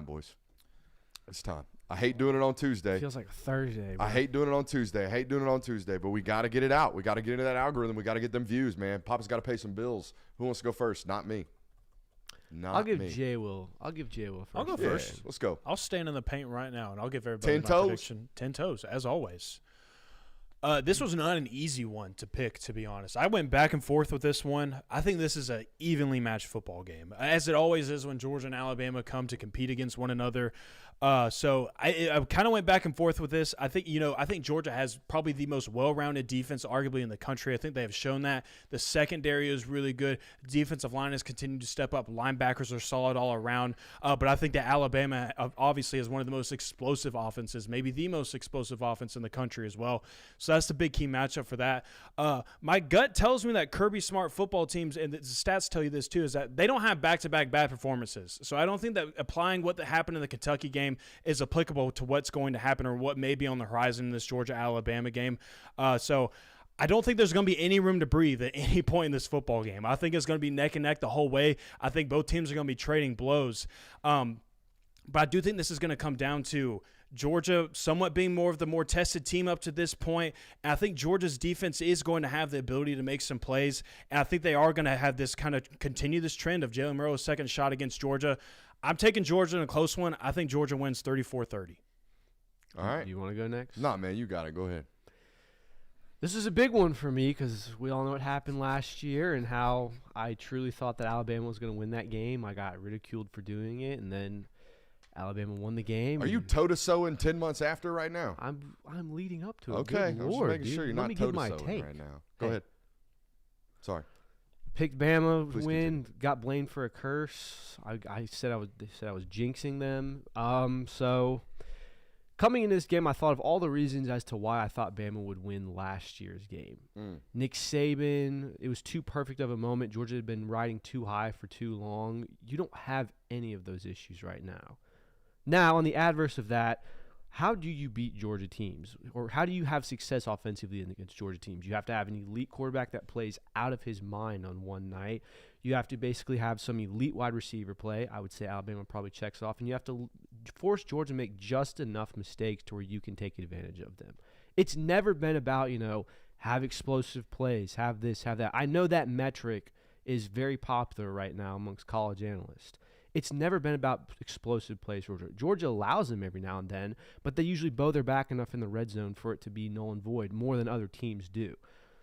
boys. It's time. I hate doing it on Tuesday. Feels like a Thursday, bro. I hate doing it on Tuesday. But we got to get it out. We got to get into that algorithm. We got to get them views, man. Papa's got to pay some bills. Who wants to go first? Not me. I'll give Jay Will first. I'll go first. Let's go. I'll stand in the paint right now, and I'll give everybody 10 my toes? prediction. 10 toes, as always. This was not an easy one to pick, to be honest. I went back and forth with this one. I think this is an evenly matched football game, as it always is when Georgia and Alabama come to compete against one another. So I kind of went back and forth with this. I think Georgia has probably the most well-rounded defense, arguably in the country. I think they have shown that. The secondary is really good. Defensive line has continued to step up. Linebackers are solid all around. But I think that Alabama obviously is one of the most explosive offenses, maybe the most explosive offense in the country as well. So that's the big key matchup for that. My gut tells me that Kirby Smart football teams, and the stats tell you this too, is that they don't have back-to-back bad performances. So I don't think that applying what happened in the Kentucky game is applicable to what's going to happen or what may be on the horizon in this Georgia-Alabama game. So I don't think there's going to be any room to breathe at any point in this football game. I think it's going to be neck and neck the whole way. I think both teams are going to be trading blows. But I do think this is going to come down to Georgia somewhat being more of the more tested team up to this point. And I think Georgia's defense is going to have the ability to make some plays. And I think they are going to have this kind of continue this trend of Jalen Milroe's second shot against Georgia. I'm taking Georgia in a close one. I think Georgia wins 34-30. All right. You want to go next? Nah, man, you got it. Go ahead. This is a big one for me because we all know what happened last year and how I truly thought that Alabama was going to win that game. I got ridiculed for doing it, and then Alabama won the game. Are you toe-to-sowing 10 months after right now? I'm leading up to it. Okay. Good I'm Lord, just making sure dude. you're Let not me give my toe-to-sowing take. right now. Go ahead. Sorry. Picked Bama Please win. continue. Got blamed for a curse. They said I was jinxing them. So coming into this game, I thought of all the reasons as to why I thought Bama would win last year's game. Nick Saban, it was too perfect of a moment. Georgia had been riding too high for too long. You don't have any of those issues right now. Now, on the adverse of that, how do you beat Georgia teams? Or how do you have success offensively against Georgia teams? You have to have an elite quarterback that plays out of his mind on one night. You have to basically have some elite wide receiver play. I would say Alabama probably checks off. And you have to force Georgia to make just enough mistakes to where you can take advantage of them. It's never been about, have explosive plays, have this, have that. I know that metric is very popular right now amongst college analysts. It's never been about explosive plays. Georgia allows them every now and then, but they usually bow their back enough in the red zone for it to be null and void more than other teams do.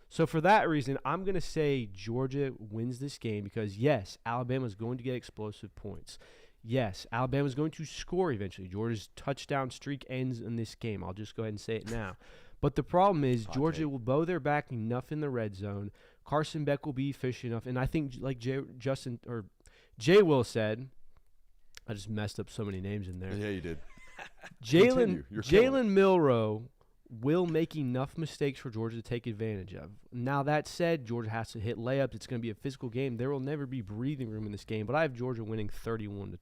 So for that reason, I'm going to say Georgia wins this game because, yes, Alabama is going to get explosive points. Yes, Alabama is going to score eventually. Georgia's touchdown streak ends in this game. I'll just go ahead and say it now. But the problem is Georgia will bow their back enough in the red zone. Carson Beck will be efficient enough. And I think like Jay Will said, I just messed up so many names in there. Yeah, you did. Jalen Milroe will make enough mistakes for Georgia to take advantage of. Now, that said, Georgia has to hit layups. It's going to be a physical game. There will never be breathing room in this game, but I have Georgia winning 31-21.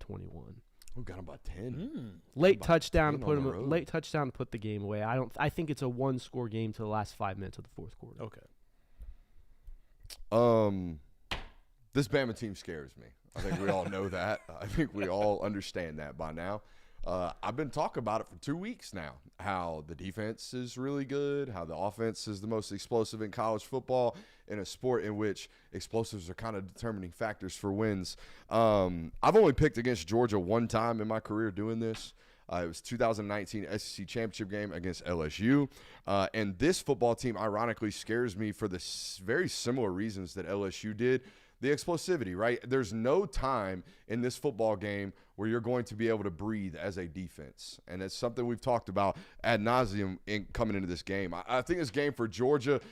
We got him by 10. Late touchdown to put the game away. I think it's a one-score game to the last 5 minutes of the fourth quarter. Okay. This Bama team scares me. I think we all know that. I think we all understand that by now. I've been talking about it for 2 weeks now, how the defense is really good, how the offense is the most explosive in college football, in a sport in which explosives are kind of determining factors for wins. I've only picked against Georgia one time in my career doing this. It was 2019 SEC Championship game against LSU. And this football team, ironically, scares me for the very similar reasons that LSU did. The explosivity, right? There's no time in this football game where you're going to be able to breathe as a defense. And it's something we've talked about ad nauseum coming into this game. I think this game for Georgia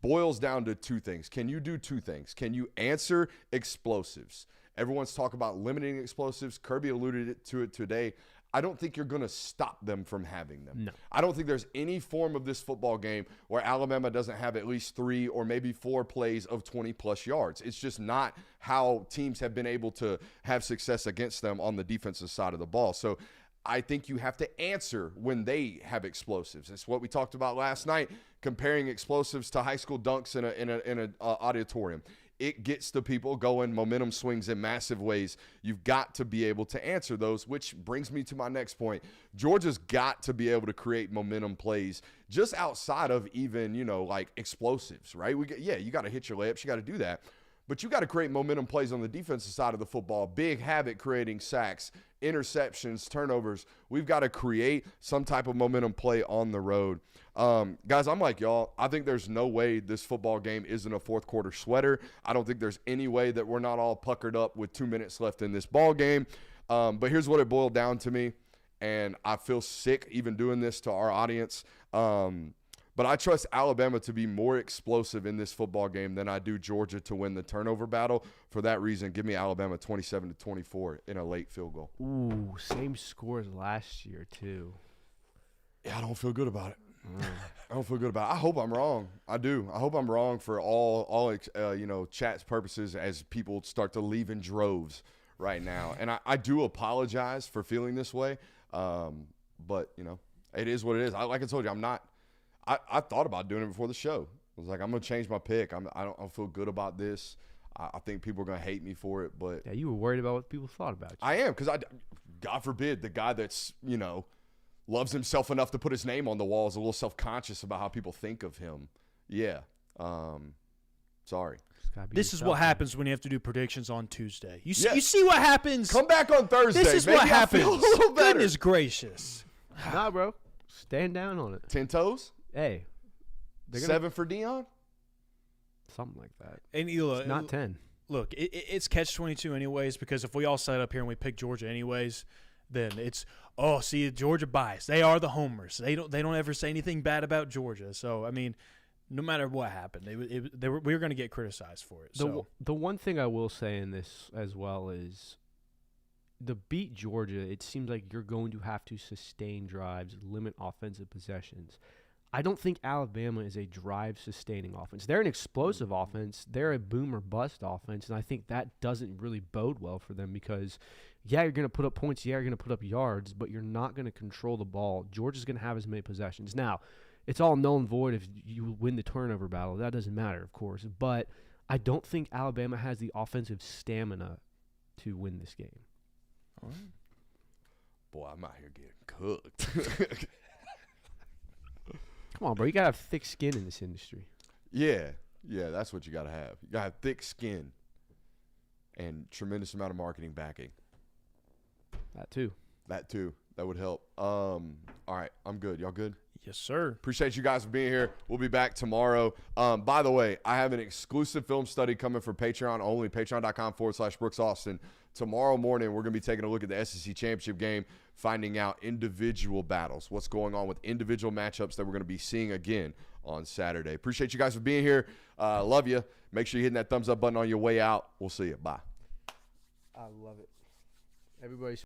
boils down to two things. Can you do two things? Can you answer explosives? Everyone's talking about limiting explosives. Kirby alluded to it today. I don't think you're going to stop them from having them. No. I don't think there's any form of this football game where Alabama doesn't have at least 3 or maybe 4 plays of 20-plus yards. It's just not how teams have been able to have success against them on the defensive side of the ball. So I think you have to answer when they have explosives. It's what we talked about last night, comparing explosives to high school dunks in an auditorium. it gets the people going. Momentum swings in massive ways. You've got to be able to answer those, which brings me to my next point. Georgia's got to be able to create momentum plays just outside of even, like explosives, right? You got to hit your layups. You got to do that. But you got to create momentum plays on the defensive side of the football. Big havoc creating sacks, interceptions, turnovers. We've got to create some type of momentum play on the road. Guys, I'm like y'all. I think there's no way this football game isn't a fourth quarter sweater. I don't think there's any way that we're not all puckered up with 2 minutes left in this ball game. But here's what it boiled down to me, and I feel sick even doing this to our audience. But I trust Alabama to be more explosive in this football game than I do Georgia to win the turnover battle. For that reason, give me Alabama 27-24 in a late field goal. Ooh, same score as last year, too. Yeah, I don't feel good about it. I don't feel good about it. I hope I'm wrong. I do. I hope I'm wrong for all chat's purposes as people start to leave in droves right now. And I do apologize for feeling this way. But, it is what it is. Like I told you, I'm not – I thought about doing it before the show. I was like, I'm going to change my pick. I don't feel good about this. I think people are going to hate me for it. But yeah, you were worried about what people thought about you. I am, because God forbid the guy that's, loves himself enough to put his name on the wall is a little self-conscious about how people think of him. Yeah. Sorry. This is what happens when you have to do predictions on Tuesday. You see, Yes. you see what happens? Come back on Thursday. This is Maybe what I happens. feel a little better. Goodness gracious. Nah, bro. Stand down on it. 10 toes? Hey. 7 for Dion? Something like that. And It's not 10. Look, it's catch-22 anyways, because if we all sat up here and we pick Georgia anyways, then it's, see, Georgia bias. They are the homers. They don't ever say anything bad about Georgia. So, I mean, no matter what happened, we were going to get criticized for it. The one thing I will say in this as well is to beat Georgia, it seems like you're going to have to sustain drives, limit offensive possessions. I don't think Alabama is a drive-sustaining offense. They're an explosive offense. They're a boom or bust offense, and I think that doesn't really bode well for them because, yeah, you're going to put up points, yeah, you're going to put up yards, but you're not going to control the ball. Georgia's going to have as many possessions. Now, it's all null and void if you win the turnover battle. That doesn't matter, of course, but I don't think Alabama has the offensive stamina to win this game. All right. Boy, I'm out here getting cooked. Come on, bro. You got to have thick skin in this industry. Yeah, that's what you got to have. You got to have thick skin and tremendous amount of marketing backing. That too. That would help. All right, I'm good. Y'all good? Yes, sir. Appreciate you guys for being here. We'll be back tomorrow. By the way, I have an exclusive film study coming for Patreon only, patreon.com/Brooks Austin. Tomorrow morning, we're going to be taking a look at the SEC Championship game, finding out individual battles, what's going on with individual matchups that we're going to be seeing again on Saturday. Appreciate you guys for being here. Love you. Make sure you're hitting that thumbs up button on your way out. We'll see you. Bye. I love it. Everybody's